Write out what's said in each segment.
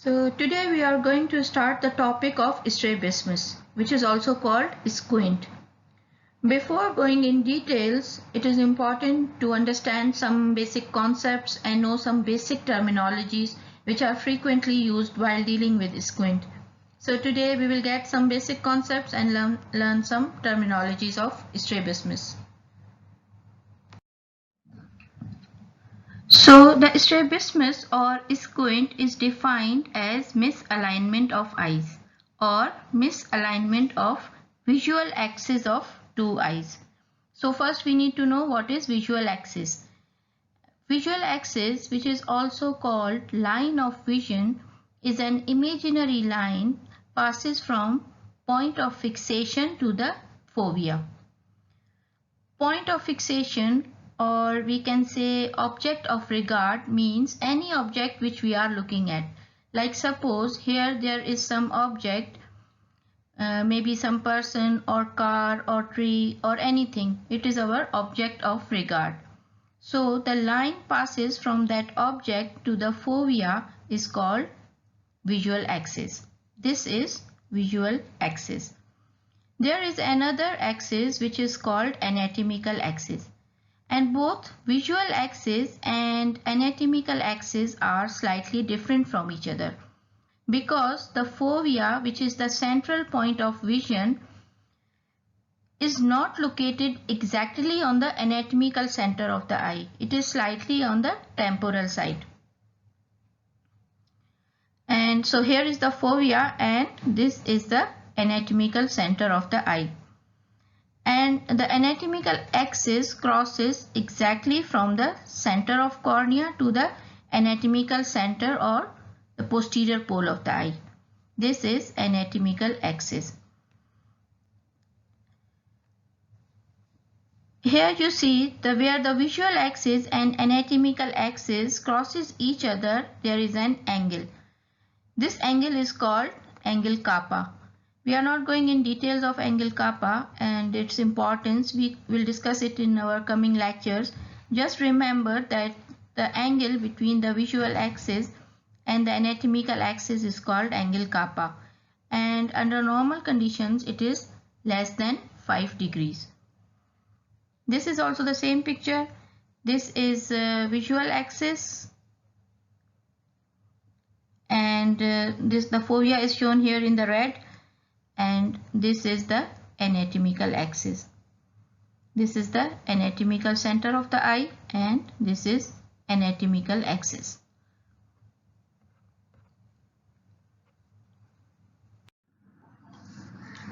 So today we are going to start the topic of strabismus, which is also called squint. Before going in details, it is important to understand some basic concepts and know some basic terminologies which are frequently used while dealing with squint. So today we will get some basic concepts and learn some terminologies of strabismus. So the strabismus or squint is defined as misalignment of eyes or misalignment of visual axis of two eyes. So first we need to know what is visual axis. Visual axis, which is also called line of vision, is an imaginary line passes from point of fixation to the fovea. Point of fixation, or we can say object of regard, means any object which we are looking at. Like suppose here there is some object, maybe some person or car or tree or anything. It is our object of regard. So the line passes from that object to the fovea is called visual axis. This is visual axis. There is another axis which is called anatomical axis, and both visual axis and anatomical axis are slightly different from each other because the fovea, which is the central point of vision, is not located exactly on the anatomical center of the eye. It is slightly on the temporal side. And so here is the fovea and this is the anatomical center of the eye. And the anatomical axis crosses exactly from the center of cornea to the anatomical center or the posterior pole of the eye. This is anatomical axis. Here you see where the visual axis and anatomical axis crosses each other, there is an angle. This angle is called angle kappa. We are not going in details of angle kappa and its importance. We will discuss it in our coming lectures. Just remember that the angle between the visual axis and the anatomical axis is called angle kappa. And under normal conditions, it is less than 5 degrees. This is also the same picture. This is visual axis. And the fovea is shown here in the red. And this is the anatomical axis. This is the anatomical center of the eye and this is anatomical axis.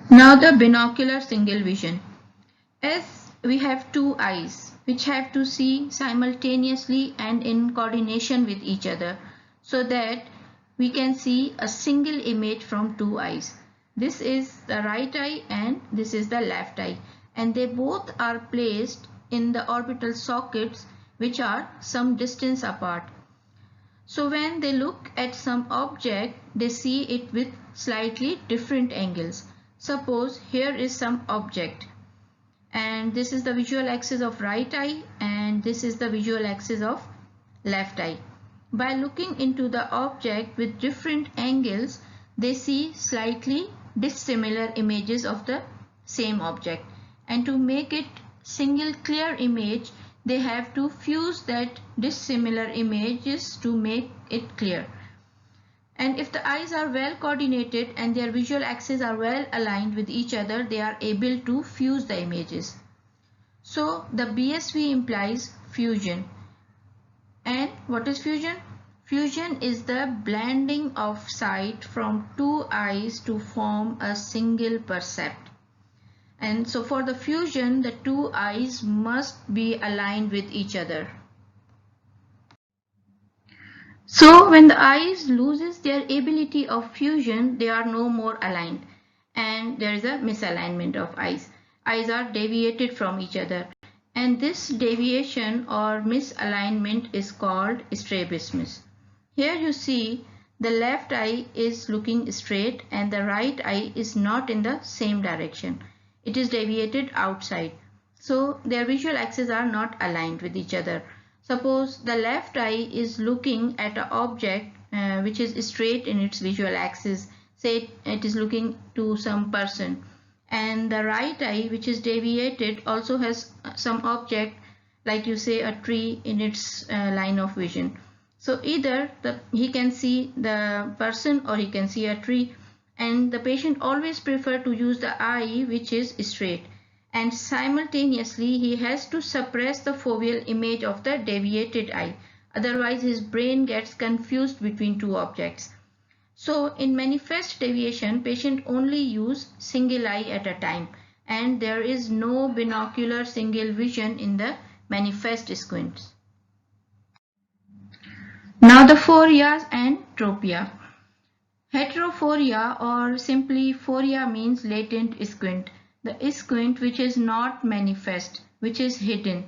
Now the binocular single vision. As we have two eyes which have to see simultaneously and in coordination with each other so that we can see a single image from two eyes. This is the right eye and this is the left eye, and they both are placed in the orbital sockets which are some distance apart. So when they look at some object, they see it with slightly different angles. Suppose here is some object and this is the visual axis of right eye and this is the visual axis of left eye. By looking into the object with different angles, they see slightly dissimilar images of the same object, and to make it single clear image they have to fuse that dissimilar images to make it clear. And if the eyes are well coordinated and their visual axes are well aligned with each other, they are able to fuse the images. So the BSV implies fusion. And what is fusion? Fusion is the blending of sight from two eyes to form a single percept. And so for the fusion, the two eyes must be aligned with each other. So when the eyes loses their ability of fusion, they are no more aligned and there is a misalignment of eyes. Eyes are deviated from each other. And this deviation or misalignment is called strabismus. Here you see the left eye is looking straight and the right eye is not in the same direction. It is deviated outside. So their visual axes are not aligned with each other. Suppose the left eye is looking at an object which is straight in its visual axis. Say it is looking to some person, and the right eye, which is deviated, also has some object, like you say a tree, in its line of vision. So either he can see the person or he can see a tree, and the patient always prefer to use the eye which is straight, and simultaneously he has to suppress the foveal image of the deviated eye, otherwise his brain gets confused between two objects. So in manifest deviation, patient only use single eye at a time, and there is no binocular single vision in the manifest squints. Now the phorias and tropia. Heterophoria, or simply phoria, means latent squint, the squint which is not manifest, which is hidden.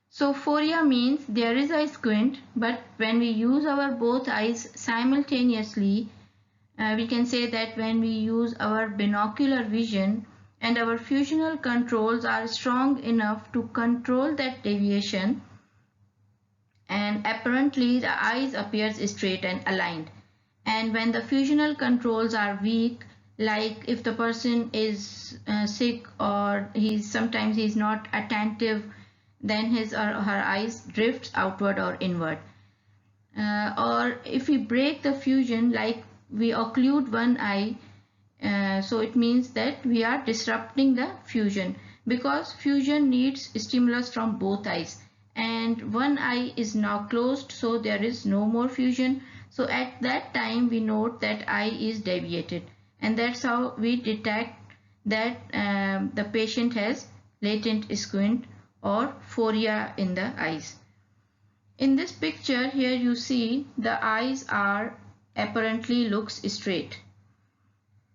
So phoria means there is a squint, but when we use our both eyes simultaneously, we can say that when we use our binocular vision and our fusional controls are strong enough to control that deviation, and apparently the eyes appears straight and aligned. And when the fusional controls are weak, like if the person is sick, or sometimes he's not attentive, then his or her eyes drifts outward or inward. Or if we break the fusion, like we occlude one eye, so it means that we are disrupting the fusion, because fusion needs stimulus from both eyes, and one eye is now closed, so there is no more fusion. So at that time we note that eye is deviated, and that's how we detect that the patient has latent squint or phoria in the eyes. In this picture here you see the eyes are apparently looks straight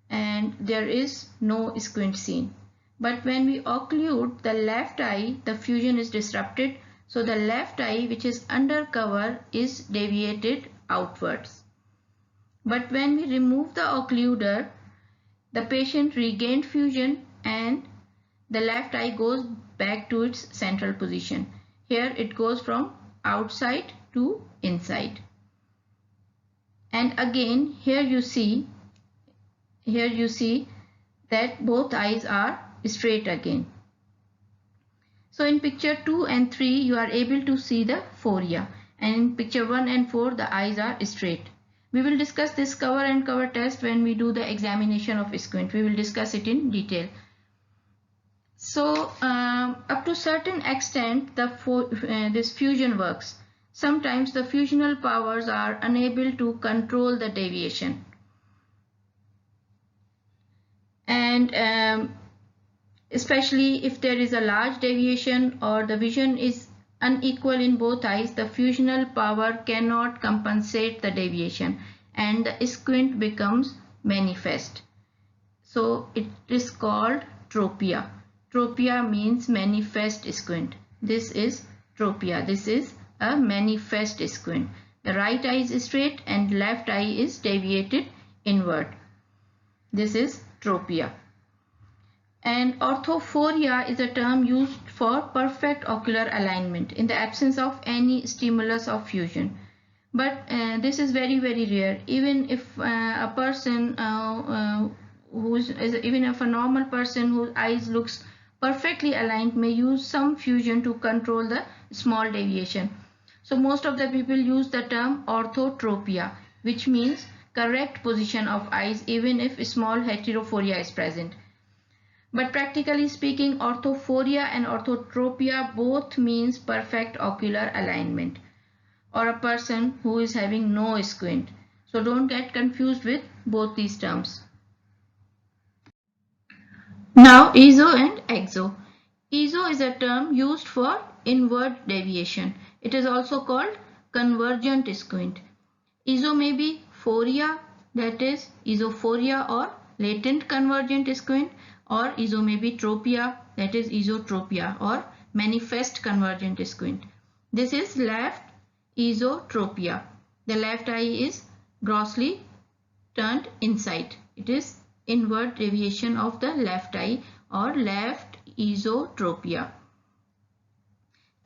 and there is no squint seen. But when we occlude the left eye, the fusion is disrupted. So the left eye, which is under cover, is deviated outwards. But when we remove the occluder, the patient regained fusion and the left eye goes back to its central position. Here it goes from outside to inside. And again here you see that both eyes are straight again. So in picture 2 and 3 you are able to see the phoria, and in picture 1 and 4 the eyes are straight. We will discuss this cover and cover test when we do the examination of squint. We will discuss it in detail. So up to certain extent this fusion works. Sometimes the fusional powers are unable to control the deviation. And especially if there is a large deviation or the vision is unequal in both eyes, the fusional power cannot compensate the deviation and the squint becomes manifest. So it is called tropia. Tropia means manifest squint. This is tropia. This is a manifest squint. The right eye is straight and left eye is deviated inward. This is tropia. And orthophoria is a term used for perfect ocular alignment in the absence of any stimulus of fusion. But this is very rare. Even if a person even if a normal person whose eyes looks perfectly aligned may use some fusion to control the small deviation. So most of the people use the term orthotropia, which means correct position of eyes even if small heterophoria is present. But practically speaking, orthophoria and orthotropia both means perfect ocular alignment, or a person who is having no squint. So don't get confused with both these terms. Now ESO and EXO. ESO is a term used for inward deviation. It is also called convergent squint. ESO may be phoria, that is esophoria or latent convergent squint, or ESO may be tropia, that is esotropia or manifest convergent squint. This is left esotropia. The left eye is grossly turned inside. It is inward deviation of the left eye or left esotropia.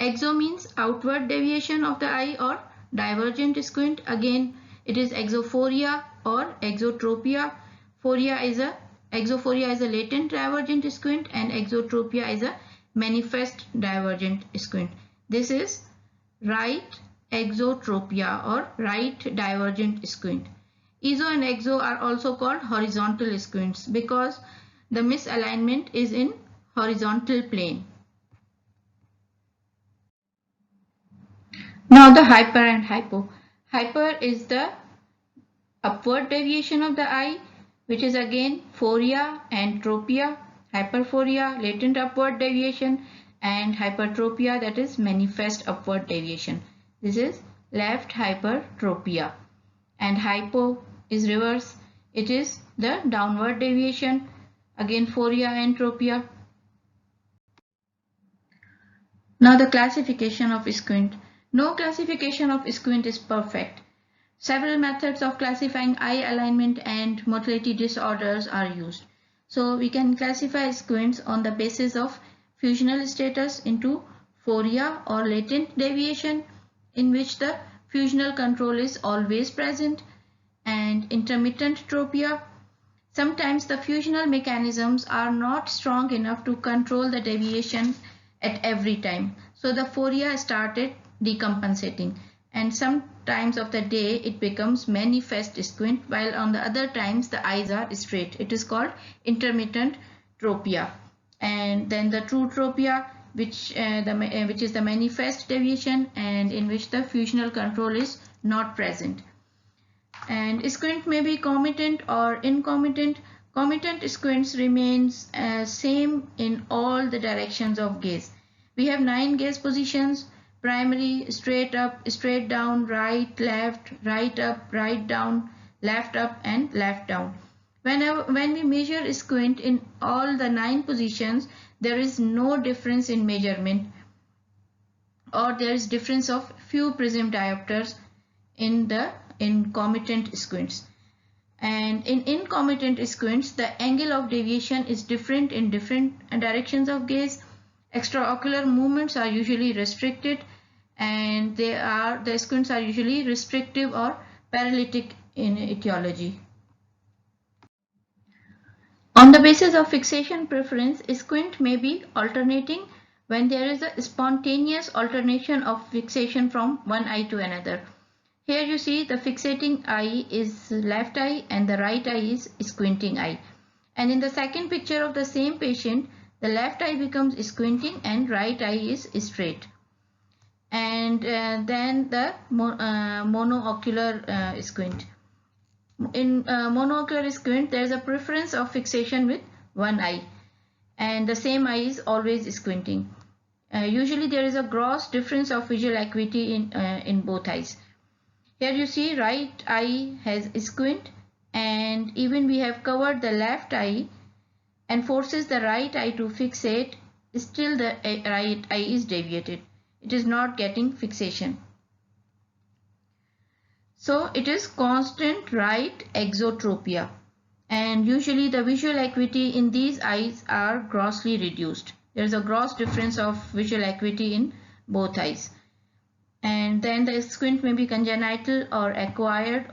EXO means outward deviation of the eye or divergent squint. Again, It is exophoria or exotropia. Exophoria is a latent divergent squint and exotropia is a manifest divergent squint. This is right exotropia or right divergent squint. ESO and exo are also called horizontal squints because the misalignment is in horizontal plane. Now the hyper and hypo. Hyper is the upward deviation of the eye, which is again phoria and tropia. Hyperphoria, latent upward deviation, and hypertropia, that is manifest upward deviation. This is left hypertropia. And hypo is reverse. It is the downward deviation, again phoria and tropia. Now the classification of squint. No classification of squint is perfect. Several methods of classifying eye alignment and motility disorders are used. So we can classify squints on the basis of fusional status into phoria or latent deviation, in which the fusional control is always present, and intermittent tropia. Sometimes the fusional mechanisms are not strong enough to control the deviation at every time. So the phoria started decompensating, and some times of the day it becomes manifest squint, while on the other times the eyes are straight. It is called intermittent tropia. And then the true tropia, which is the manifest deviation and in which the fusional control is not present. And squint may be comitant or incomitant. Comitant squints remains same in all the directions of gaze. We have 9 gaze positions: primary, straight up, straight down, right, left, right up, right down, left up, and left down. When we measure squint in all the 9 positions, there is no difference in measurement, or there is difference of few prism diopters in the incomitant squints. And in incomitant squints, the angle of deviation is different in different directions of gaze. Extraocular movements are usually restricted, and the squints are usually restrictive or paralytic in etiology. On the basis of fixation preference, squint may be alternating when there is a spontaneous alternation of fixation from one eye to another. Here you see the fixating eye is left eye and the right eye is squinting eye. And in the second picture of the same patient, the left eye becomes squinting and right eye is straight. And then the monoocular squint. In monoocular squint, there is a preference of fixation with one eye, and the same eye is always squinting. Usually there is a gross difference of visual acuity in both eyes. Here you see right eye has squint, and even we have covered the left eye and forces the right eye to fixate, still the right eye is deviated. It is not getting fixation. So it is constant right exotropia, and usually the visual acuity in these eyes are grossly reduced. There is a gross difference of visual acuity in both eyes. And then the squint may be congenital or acquired.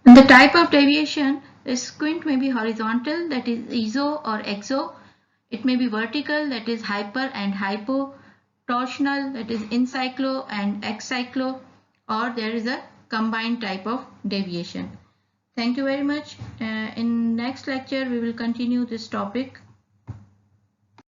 In the type of deviation, the squint may be horizontal, that is ESO or exo. It may be vertical, that is hyper and hypo. Torsional, that is encyclo and excyclo, or there is a combined type of deviation. Thank you very much. In next lecture we will continue this topic.